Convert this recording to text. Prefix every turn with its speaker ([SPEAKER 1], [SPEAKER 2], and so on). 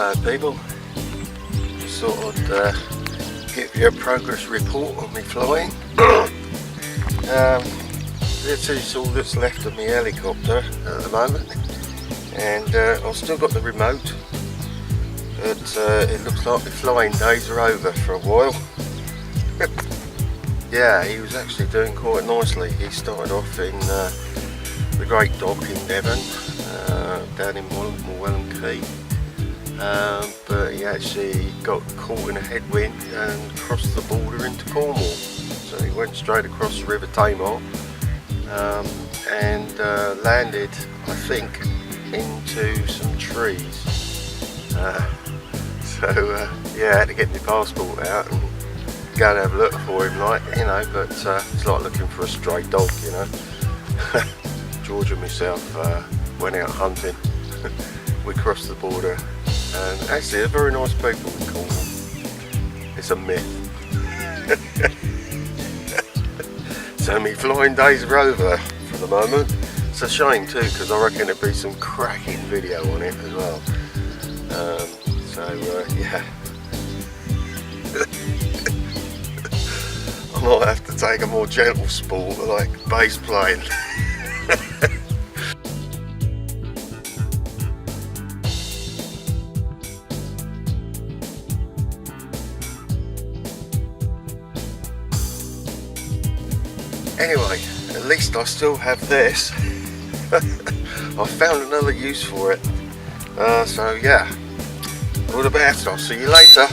[SPEAKER 1] Hello people, just thought I'd give you a progress report on my flying. This is all that's left of my helicopter at the moment, and I've still got the remote, but it looks like the flying days are over for a while. Yeah, he was actually doing quite nicely. He started off in the Great Dock in Devon, down in Welham Quay. But he actually got caught in a headwind and crossed the border into Cornwall. So he went straight across the River Tamar and landed, I think, into some trees. Yeah, I had to get my passport out and go and have a look for him, like, you know, but it's like looking for a stray dog, you know. George and myself went out hunting. We crossed the border, and actually they're very nice people in Cornwall. It's a myth. So my flying days are over for the moment. It's a shame too, because I reckon there'd be some cracking video on it as well. Yeah. I might have to take a more gentle sport like bass playing. Anyway, at least I still have this. I found another use for it. So yeah, all the best. I'll see you later.